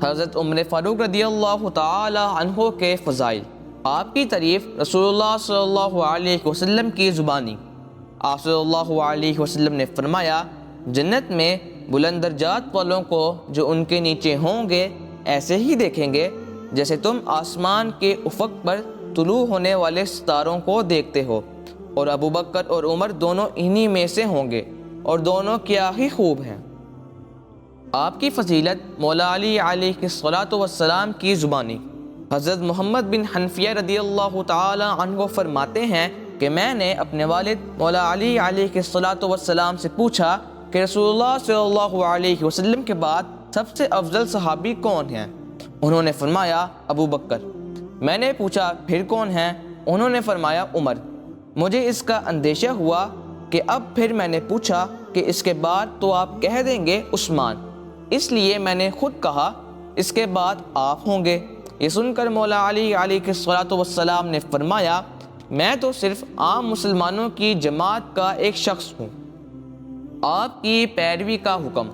حضرت عمر فاروق رضی اللہ تعالی عنہ کے فضائل۔ آپ کی تعریف رسول اللہ صلی اللہ علیہ وسلم کی زبانی۔ آپ صلی اللہ علیہ وسلم نے فرمایا، جنت میں بلند درجات والوں کو جو ان کے نیچے ہوں گے ایسے ہی دیکھیں گے جیسے تم آسمان کے افق پر طلوع ہونے والے ستاروں کو دیکھتے ہو، اور ابو بکر اور عمر دونوں انہی میں سے ہوں گے، اور دونوں کیا ہی خوب ہیں۔ آپ کی فضیلت مولا علی علیہ الصلوۃ والسلام کی زبانی۔ حضرت محمد بن حنفیہ رضی اللہ تعالی عنہ فرماتے ہیں کہ میں نے اپنے والد مولا علی علیہ الصلوۃ والسلام سے پوچھا کہ رسول اللہ صلی اللہ علیہ وسلم کے بعد سب سے افضل صحابی کون ہیں؟ انہوں نے فرمایا ابو بکر۔ میں نے پوچھا پھر کون ہیں؟ انہوں نے فرمایا عمر۔ مجھے اس کا اندیشہ ہوا کہ اب پھر میں نے پوچھا کہ اس کے بعد تو آپ کہہ دیں گے عثمان، اس لیے میں نے خود کہا اس کے بعد آپ ہوں گے۔ یہ سن کر مولا علی علیہ الصلوۃ والسلام نے فرمایا، میں تو صرف عام مسلمانوں کی جماعت کا ایک شخص ہوں۔ آپ کی پیروی کا حکم۔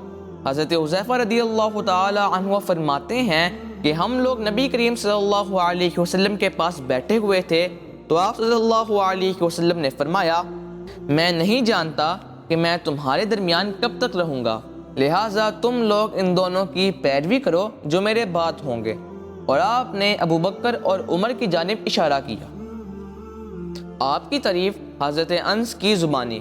حضرت حذیفہ رضی اللہ تعالی عنہ فرماتے ہیں کہ ہم لوگ نبی کریم صلی اللہ علیہ وسلم کے پاس بیٹھے ہوئے تھے تو آپ صلی اللہ علیہ وسلم نے فرمایا، میں نہیں جانتا کہ میں تمہارے درمیان کب تک رہوں گا، لہٰذا تم لوگ ان دونوں کی پیروی کرو جو میرے بعد ہوں گے، اور آپ نے ابو بکر اور عمر کی جانب اشارہ کیا۔ آپ کی تعریف حضرت انس کی زبانی۔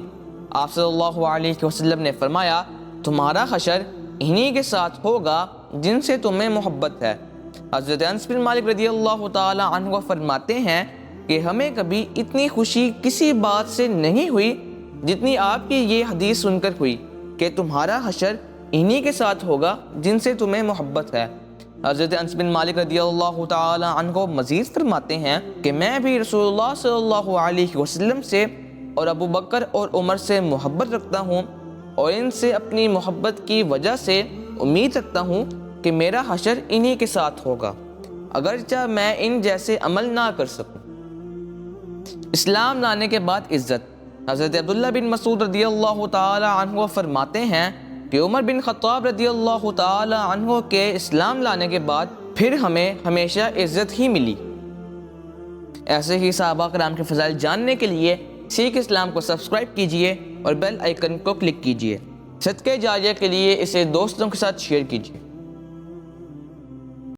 آپ صلی اللہ علیہ وسلم نے فرمایا، تمہارا حشر انہی کے ساتھ ہوگا جن سے تمہیں محبت ہے۔ حضرت انس بن مالک رضی اللہ تعالی عنہ فرماتے ہیں کہ ہمیں کبھی اتنی خوشی کسی بات سے نہیں ہوئی جتنی آپ کی یہ حدیث سن کر ہوئی کہ تمہارا حشر انہی کے ساتھ ہوگا جن سے تمہیں محبت ہے۔ حضرت انس بن مالک رضی اللہ تعالی عنہ مزید فرماتے ہیں کہ میں بھی رسول اللہ صلی اللہ علیہ وسلم سے اور ابو بکر اور عمر سے محبت رکھتا ہوں، اور ان سے اپنی محبت کی وجہ سے امید رکھتا ہوں کہ میرا حشر انہی کے ساتھ ہوگا، اگرچہ میں ان جیسے عمل نہ کر سکوں۔ اسلام لانے کے بعد عزت۔ حضرت عبداللہ بن مسعود رضی اللہ تعالی عنہ فرماتے ہیں کہ عمر بن خطاب رضی اللہ تعالی عنہ کے اسلام لانے کے بعد پھر ہمیں ہمیشہ عزت ہی ملی۔ ایسے ہی صحابہ کرام کے فضائل جاننے کے لیے سیکھ اسلام کو سبسکرائب کیجئے اور بیل آئیکن کو کلک کیجئے۔ صدقہ جاریہ کے لیے اسے دوستوں کے ساتھ شیئر کیجئے۔